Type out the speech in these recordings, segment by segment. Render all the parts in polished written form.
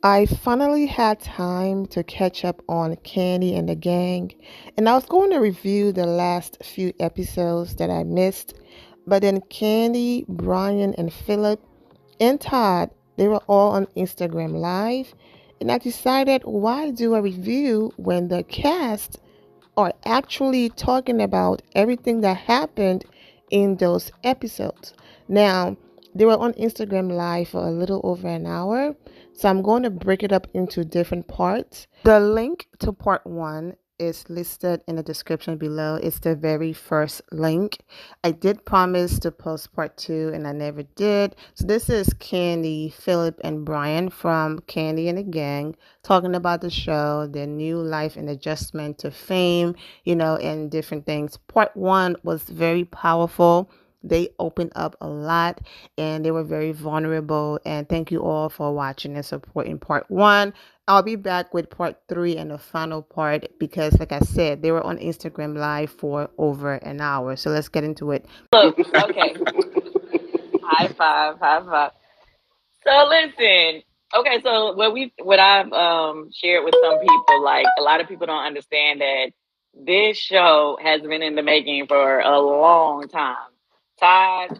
I finally had time to catch up on Candy and the gang, and I was going to review the last few episodes that I missed. But then Candy, Brian, and Phillip and Todd, they were all on Instagram Live, and I decided why do a review when the cast are actually talking about everything that happened in those episodes. Now, they were on Instagram Live for a little over an hour, so I'm going to break it up into different parts. The link to part one is listed in the description below. It's the very first link. I did promise to post part two and I never did. So this is Candy, Phillip, and Brian from Candy and the Gang talking about the show, their new life and adjustment to fame, and different things. Part one was very powerful. They opened up a lot and they were very vulnerable. And thank you all for watching and supporting part one. I'll be back with part three and the final part because, like I said, they were on Instagram Live for over an hour. So let's get into it. Look, okay. High five, high five. So listen, okay. So what I've shared with some people, like a lot of people don't understand that this show has been in the making for a long time. Todd,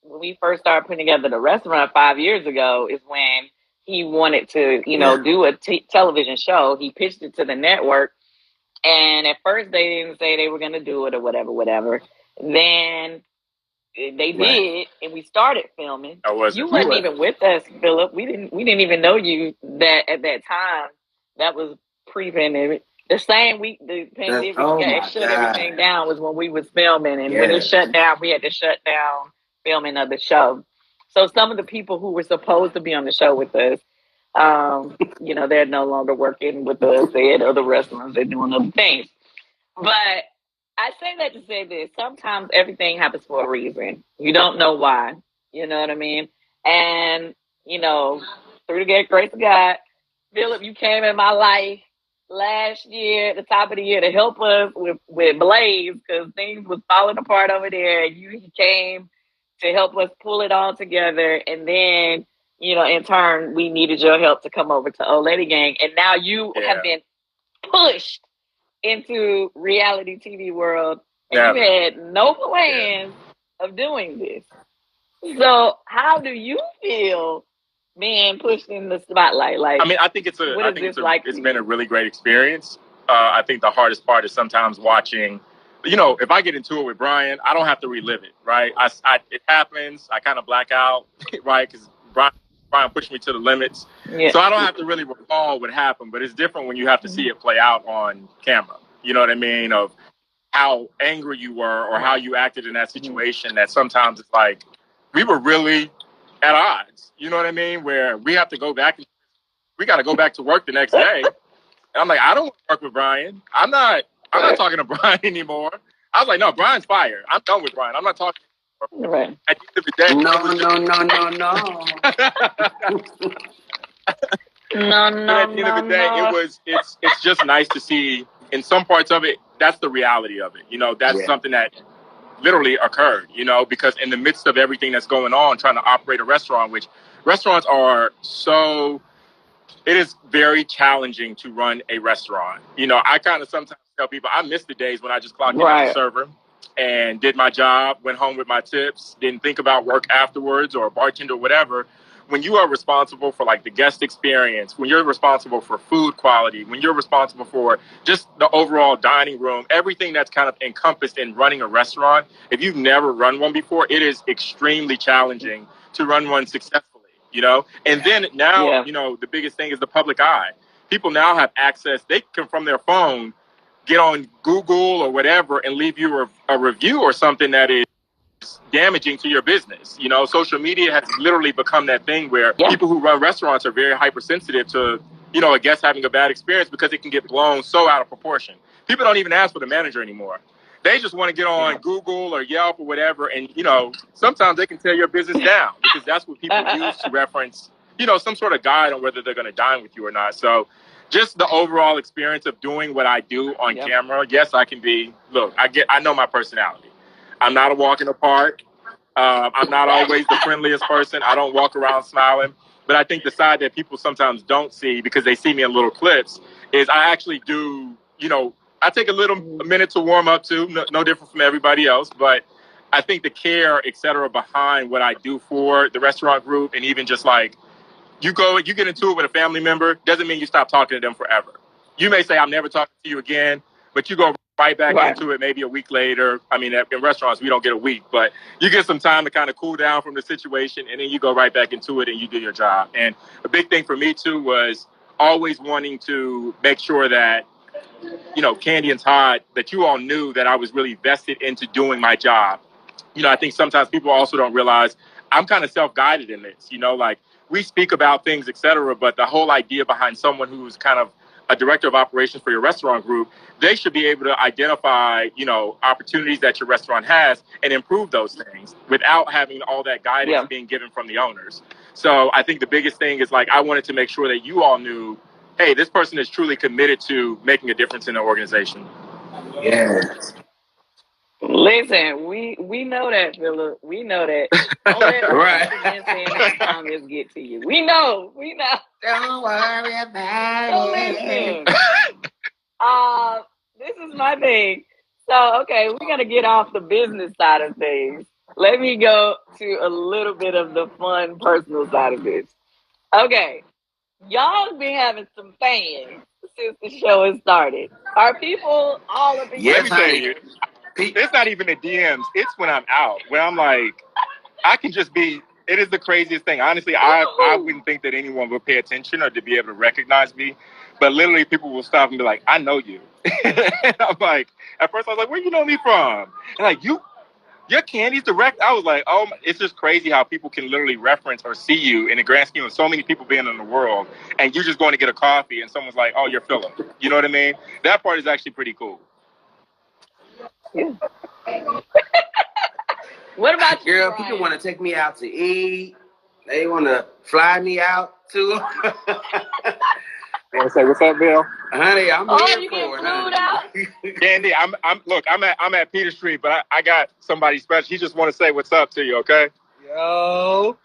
when we first started putting together the restaurant 5 years ago, is when he wanted to, do a television show. He pitched it to the network, and at first they didn't say they were going to do it or whatever, whatever. Then they did, and we started filming. You wasn't even with us, Phillip. We didn't even know you that at that time. That was pre-pandemic. The same week the pandemic shut everything down was when we was filming, and when it shut down, we had to shut down filming of the show. So some of the people who were supposed to be on the show with us, they're no longer working with us. They at other restaurants. They're doing other things. But I say that to say this. Sometimes everything happens for a reason. You don't know why. You know what I mean? And, through the grace of God, Phillip, you came in my life last year, at the top of the year, to help us with Blaze because things was falling apart over there. You came to help us pull it all together. And then, in turn, we needed your help to come over to Old Lady Gang. And now you have been pushed into reality TV world, and you had no plans of doing this. So how do you feel being pushed in the spotlight? Like, I think it's been a really great experience. I think the hardest part is sometimes watching. If I get into it with Brian, I don't have to relive it, right? It happens. I kind of black out, right? Because Brian pushed me to the limits. Yeah. So I don't have to really recall what happened, but it's different when you have to see it play out on camera. You know what I mean? Of how angry you were or how you acted in that situation, that sometimes it's like we were really at odds. You know what I mean? Where we have to go back. We got to go back to work the next day. And I'm like, I don't want to work with Brian. I'm not talking to Brian anymore. I was like, no, Brian's fired. I'm done with Brian. I'm not talking. Right. At the end of the day, No. But at the end of the day, it's just nice to see. In some parts of it, that's the reality of it. That's something that literally occurred. Because in the midst of everything that's going on, trying to operate a restaurant, which restaurants are so, it is very challenging to run a restaurant. I kind of sometimes tell people I miss the days when I just clocked in as a server and did my job, went home with my tips, didn't think about work afterwards or bartender or whatever. When you are responsible for like the guest experience, when you're responsible for food quality, when you're responsible for just the overall dining room, everything that's kind of encompassed in running a restaurant, if you've never run one before, it is extremely challenging to run one successfully, And then now, the biggest thing is the public eye. People now have access. They can, from their phone, get on Google or whatever and leave you a review or something that is damaging to your business. Social media has literally become that thing where people who run restaurants are very hypersensitive to, a guest having a bad experience because it can get blown so out of proportion. People don't even ask for the manager anymore. They just want to get on Google or Yelp or whatever. And, sometimes they can tear your business down because that's what people use to reference, some sort of guide on whether they're going to dine with you or not. So just the overall experience of doing what I do on camera. Yes, I can be, I know my personality. I'm not a walk in the park. I'm not always the friendliest person. I don't walk around smiling. But I think the side that people sometimes don't see because they see me in little clips is I actually do, you know, I take a minute to warm up too, no different from everybody else. But I think the care, et cetera, behind what I do for the restaurant group, and even just like you get into it with a family member, doesn't mean you stop talking to them forever. You may say, I'm never talking to you again, but you go right back into it maybe a week later. I mean, in restaurants, we don't get a week, but you get some time to kind of cool down from the situation, and then you go right back into it and you do your job. And a big thing for me, too, was always wanting to make sure that, you know, Kandi and Todd, that you all knew that I was really vested into doing my job. You know, I think sometimes people also don't realize I'm kind of self-guided in this, you know, like we speak about things, et cetera, but the whole idea behind someone who's kind of a director of operations for your restaurant group, they should be able to identify, you know, opportunities that your restaurant has and improve those things without having all that guidance being given from the owners. So I think the biggest thing is like, I wanted to make sure that you all knew, hey, this person is truly committed to making a difference in the organization. Yes. Listen, we know that, Phillip. We know that. Don't let the comments get to you. We know. Don't worry about so it. Listen, this is my thing. So, okay, we're going to get off the business side of things. Let me go to a little bit of the fun, personal side of this. Okay, y'all been having some fans since the show has started. Are people all up in Let me tell you, it's not even the DMs. It's when I'm out, where I'm like, I can just be, it is the craziest thing. Honestly, I wouldn't think that anyone would pay attention or to be able to recognize me. But literally people will stop and be like, I know you. And I'm like, at first I was like, where you know me from? And like, you're Kandi's direct. I was like, oh, it's just crazy how people can literally reference or see you in the grand scheme of so many people being in the world. And you're just going to get a coffee and someone's like, oh, you're Phillip. You know what I mean? That part is actually pretty cool. Yeah. What about you, girl? Brian? People want to take me out to eat. They want to fly me out too. You want to say what's up, Bill? Honey, I'm here for it. Out? Candy, I'm at Peter Street, but I got somebody special. He just want to say what's up to you, okay? Yo,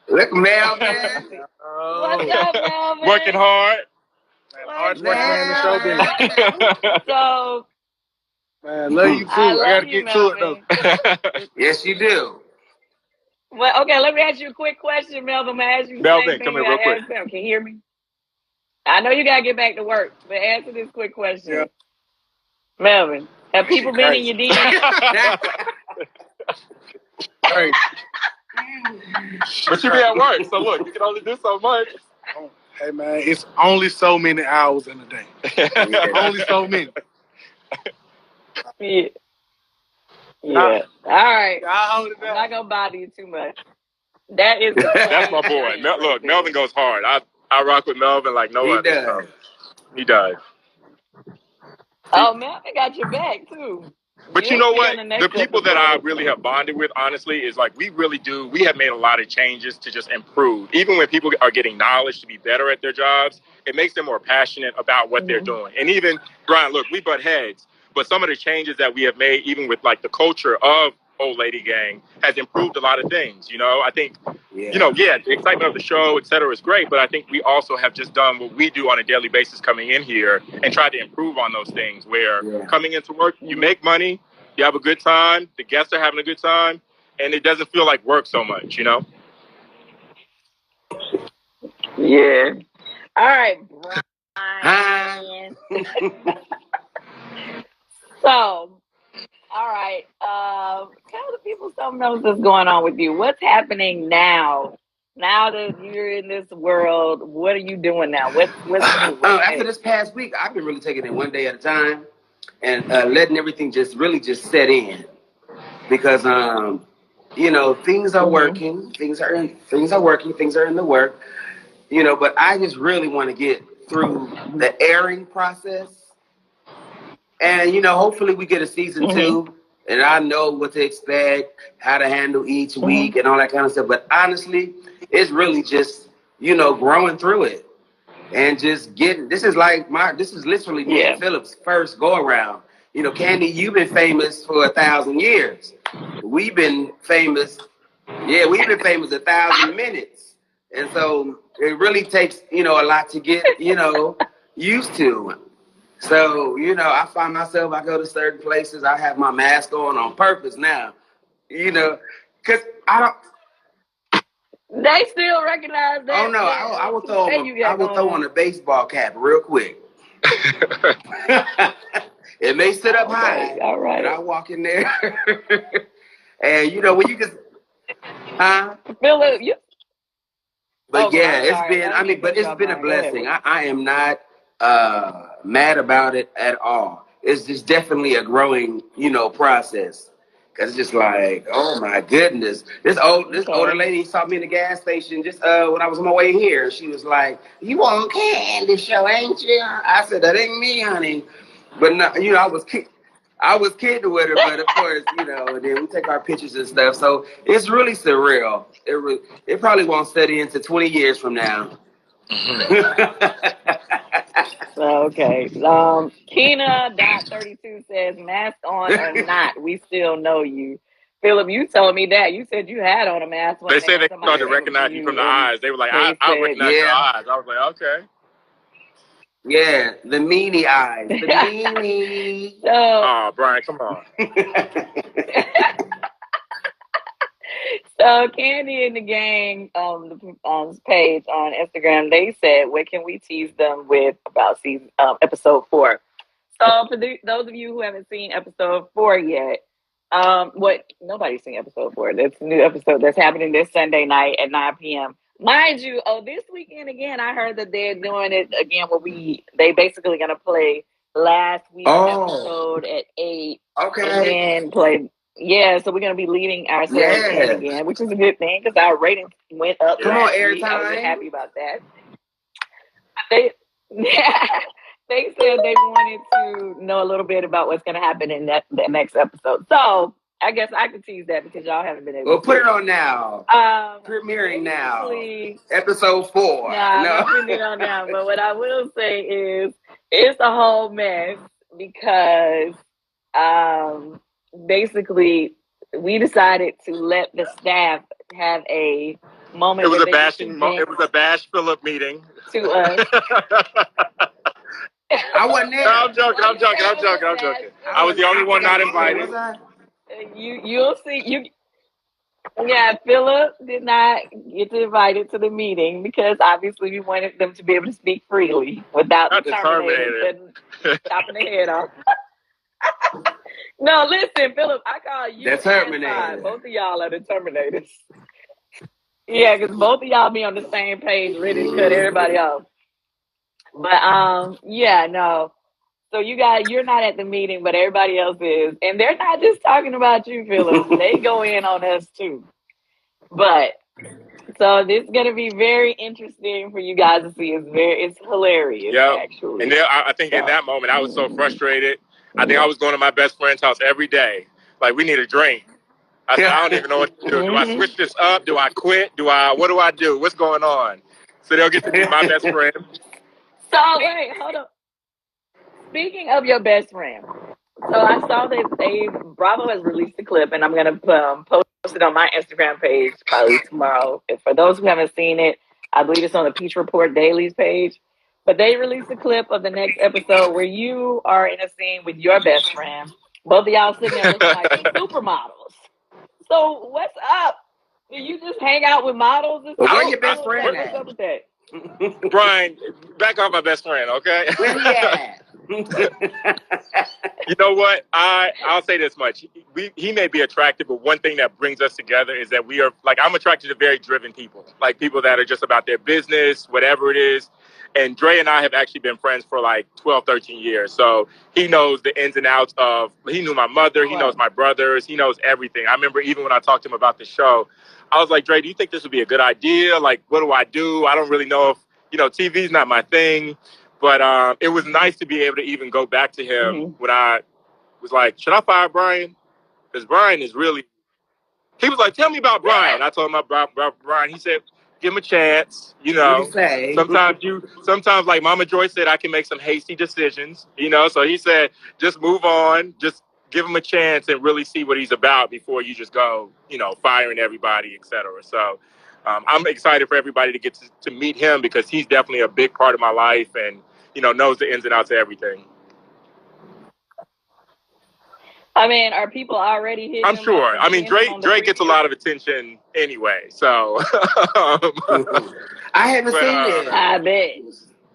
look, Melvin. What's up, Melvin? Working hard. Hardest working man in the show business. So, man, love you too. I gotta get to it though. Yes, you do. Well, okay, let me ask you a quick question, Melvin. I'm gonna ask you Melvin, come here real quick. Can you hear me? I know you gotta get back to work, but answer this quick question. Yeah. Melvin, have people been in your DMs? Hey. But you be at work, so look, you can only do so much. Hey man, it's only so many hours in a day. Only so many. Yeah. All right. I'm not gonna bother you too much. That's my boy. Look, Melvin goes hard. I rock with Melvin like no other. He does. Oh, Melvin got your back too. But you know what? The people that I really have bonded with, honestly, is like we have made a lot of changes to just improve. Even when people are getting knowledge to be better at their jobs, it makes them more passionate about what they're doing. And even, Brian, look, we butt heads, but some of the changes that we have made, even with like the culture of Old Lady Gang, has improved a lot of things. You know, I think, the excitement of the show, et cetera, is great, but I think we also have just done what we do on a daily basis coming in here and tried to improve on those things where coming into work, you make money, you have a good time, the guests are having a good time, and it doesn't feel like work so much, you know? Yeah. All right, Brian. So, all right. Tell the people something else that's going on with you. What's happening now? Now that you're in this world, what are you doing now? What's after this past week, I've been really taking it one day at a time and letting everything just set in. Because things are working, things are working, things are in the work. But I just really want to get through the airing process. And hopefully we get a season 2. And I know what to expect, how to handle each week and all that kind of stuff. But honestly, it's really just, growing through it and just this is literally me and Phillip's first go around. Kandi, you've been famous for 1,000 years. We've been famous 1,000 minutes. And so it really takes, a lot to get, used to. So, I find myself, I go to certain places, I have my mask on purpose now, because I don't. They still recognize that. Oh no, I will throw on a baseball cap real quick. It may sit up high. All right. And I walk in there. And when you just Phillip, But it's been a blessing. I am not mad about it at all. It's just definitely a growing, process. Cause it's just like, oh my goodness, this older lady saw me in the gas station just when I was on my way here. She was like, "You on Kandi show, ain't you?" I said, "That ain't me, honey." But no, I was kidding with her, but of course, and then we take our pictures and stuff. So it's really surreal. It probably won't set into 20 years from now. Okay. Kina.32 says, mask on or not, we still know you. Phillip, you told me that. You said you had on a mask. They said they started to recognize you from the eyes. They were like, I recognize your eyes. I was like, okay. Yeah, the meanie eyes. The meanie. Oh, Brian, come on. So Kandi and the gang on the page on Instagram, they said, "What can we tease them with about episode 4?" So for those of you who haven't seen episode 4 yet, nobody's seen episode 4. That's a new episode that's happening this Sunday night at 9 p.m. Mind you, this weekend again, I heard that they're doing it again where they basically gonna play last week's episode at 8. Okay. And then play. Yeah, so we're going to be leading ourselves in again, which is a good thing because our ratings went up. Come on, airtime. I was happy about that. They said they wanted to know a little bit about what's going to happen in the next episode. So I guess I could tease that because y'all haven't been able to. Put it on now. Premiering now. Episode 4. I'm not putting it on now. But what I will say is it's a whole mess because basically, we decided to let the staff have a moment. It was a bash Phillip meeting to us. I wasn't there. No, I'm joking. I was the only one not invited. You'll see. Yeah, Phillip did not get invited to the meeting because obviously we wanted them to be able to speak freely without the Terminator chopping their head off. No, listen, Phillip, I call you the Terminator. Both of y'all are the Terminators. Yeah, because both of y'all be on the same page, ready to cut everybody off. But yeah, no. So you're not at the meeting, but everybody else is, and they're not just talking about you, Phillip. They go in on us too. But so this is gonna be very interesting for you guys to see. It's hilarious, actually. And I think in that moment I was so frustrated. I think I was going to my best friend's house every day. Like, we need a drink. I said, I don't even know what to do. Do I switch this up? Do I quit? What do I do? What's going on? So they'll get to meet my best friend. So wait, hold on. Speaking of your best friend, so I saw that Bravo has released a clip, and I'm gonna post it on my Instagram page probably tomorrow. And for those who haven't seen it, I believe it's on the Peach Report Daily's page. But they released a clip of the next episode where you are in a scene with your best friend. Both of y'all sitting there looking like supermodels. So what's up? Do you just hang out with models? Where's your best friend at? What's up with that? Brian, back off my best friend, okay? Where he at? You know what? I'll say this much. He may be attractive, but one thing that brings us together is that we are, like, I'm attracted to very driven people. Like, people that are just about their business, whatever it is. And Dre and I have actually been friends for like 12, 13 years. So he knows the ins and outs he knew my mother. He knows my brothers. He knows everything. I remember even when I talked to him about the show, I was like, Dre, do you think this would be a good idea? Like, what do I do? I don't really know if, TV's not my thing. But it was nice to be able to even go back to him when I was like, should I fire Brian? Because Brian is really... He was like, tell me about Brian. I told him about Brian. He said, give him a chance. Sometimes like Mama Joy said, I can make some hasty decisions. So he said, just move on. Just give him a chance and really see what he's about before you just go, firing everybody, etc. So I'm excited for everybody to get to meet him because he's definitely a big part of my life and, knows the ins and outs of everything. I mean, are people already hitting I'm sure. I mean, Drake gets a lot of attention anyway, so. I haven't seen it. I bet.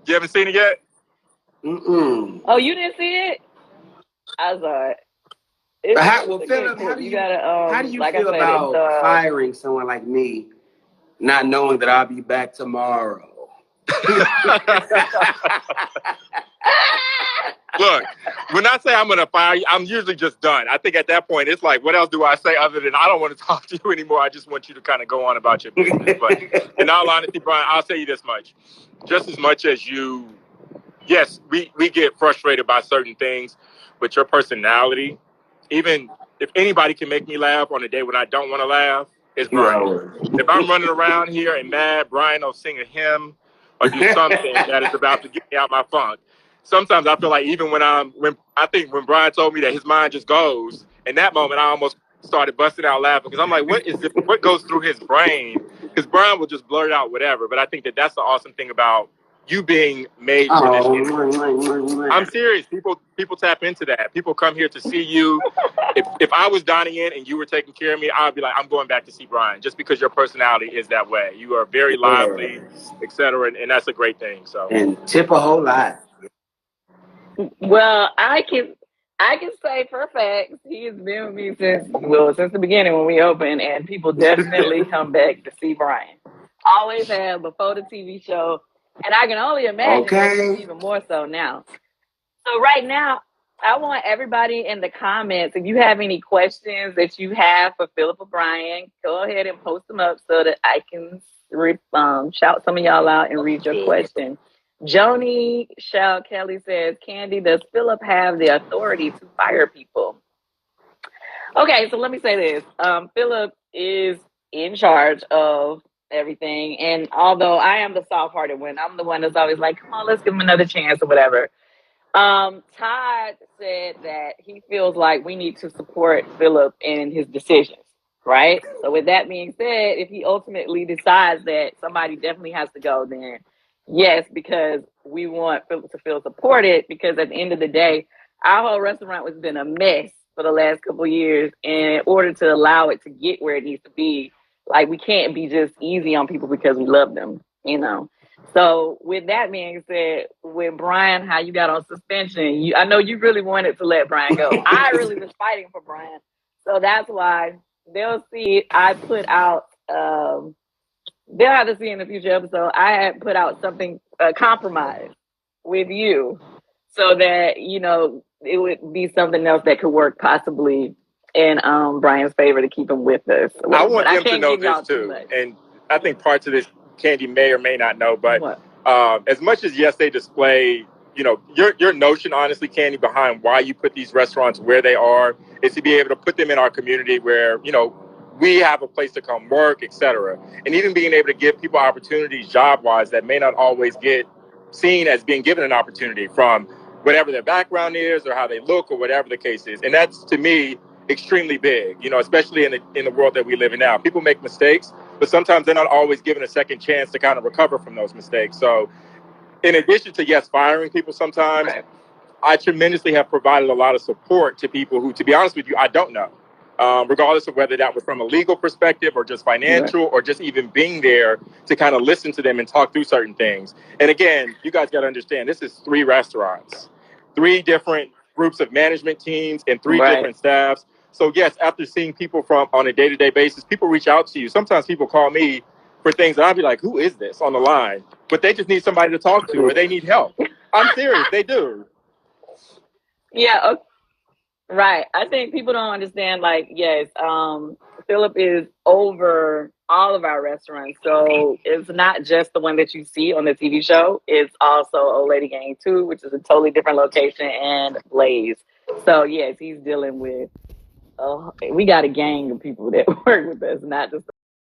You haven't seen it yet? Mm-mm. Oh, you didn't see it? I saw it. Phillip, how do you feel about firing someone like me, not knowing that I'll be back tomorrow? Look, when I say I'm going to fire you, I'm usually just done. I think at that point, it's like, what else do I say other than I don't want to talk to you anymore. I just want you to kind of go on about your business. But in all honesty, Brian, I'll say you this much. Just as much as you, yes, we get frustrated by certain things, but your personality, even if anybody can make me laugh on a day when I don't want to laugh, it's Brian. If I'm running around here and mad, Brian will sing a hymn or do something that is about to get me out my funk. Sometimes I feel like even when when Brian told me that his mind just goes, in that moment I almost started busting out laughing because I'm like, what goes through his brain? Because Brian will just blurt out whatever. But I think that's the awesome thing about you being made for this industry. I'm serious. People tap into that. People come here to see you. If I was dining in and you were taking care of me, I'd be like, I'm going back to see Brian just because your personality is that way. You are very lively, etc., and that's a great thing. So and tip a whole lot. Well, I can say for a fact he has been with me since the beginning when we opened, and people definitely come back to see Brian. Always have before the TV show, and I can only imagine that even more so now. So right now, I want everybody in the comments, if you have any questions that you have for Phillip or Brian, go ahead and post them up so that I can shout some of y'all out and read your question. Joni Shell Kelly says, Kandi, does Phillip have the authority to fire people? Okay, so let me say this. Phillip is in charge of everything. And although I am the soft-hearted one, I'm the one that's always like, come on, let's give him another chance or whatever. Todd said that he feels like we need to support Phillip in his decisions, right? So with that being said, if he ultimately decides that somebody definitely has to go, then yes, because we want Phillip to feel supported, because at the end of the day, our whole restaurant has been a mess for the last couple of years. And in order to allow it to get where it needs to be, like, we can't be just easy on people because we love them, So with that being said, with Brian, how you got on suspension, I know you really wanted to let Brian go. I really was fighting for Brian. So that's why they'll see I put out, they'll have to see in the future episode, I had put out something, compromise with you so that, it would be something else that could work possibly in Brian's favor to keep him with us. I want them to know this too. And I think parts of this Kandi may or may not know, but as much as, yes, they display, your notion, honestly, Kandi, behind why you put these restaurants where they are is to be able to put them in our community where, we have a place to come work, etc. And even being able to give people opportunities job-wise that may not always get seen as being given an opportunity from whatever their background is or how they look or whatever the case is. And that's, to me, extremely big, especially in the world that we live in now. People make mistakes, but sometimes they're not always given a second chance to kind of recover from those mistakes. So in addition to, yes, firing people sometimes, I tremendously have provided a lot of support to people who, to be honest with you, I don't know. Regardless of whether that was from a legal perspective or just financial or just even being there to kind of listen to them and talk through certain things. And again, you guys got to understand, this is 3 restaurants, 3 different groups of management teams and 3 different staffs. So yes, after seeing people from on a day-to-day basis, people reach out to you. Sometimes people call me for things and I'll be like, who is this on the line? But they just need somebody to talk to or they need help. I'm serious, they do. Yeah, okay. Right. I think people don't understand, like, yes, Phillip is over all of our restaurants. So it's not just the one that you see on the TV show. It's also Old Lady Gang 2, which is a totally different location, and Blaze. So, yes, he's dealing with, we got a gang of people that work with us, not just.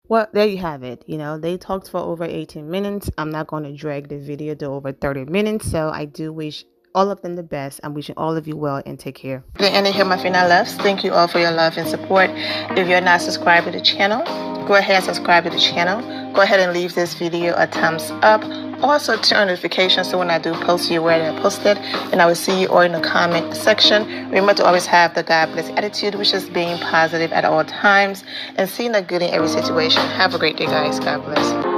Well, there you have it. They talked for over 18 minutes. I'm not going to drag the video to over 30 minutes. So I do wish All of them the best. I'm wishing all of you well and take care. And here, my final loves. Thank you all for your love and support. If you're not subscribed to the channel, go ahead and subscribe to the channel. Go ahead and leave this video a thumbs up. Also, turn on notifications so when I do post, you're aware that I posted. And I will see you all in the comment section. Remember to always have the God bless attitude, which is being positive at all times and seeing the good in every situation. Have a great day, guys. God bless.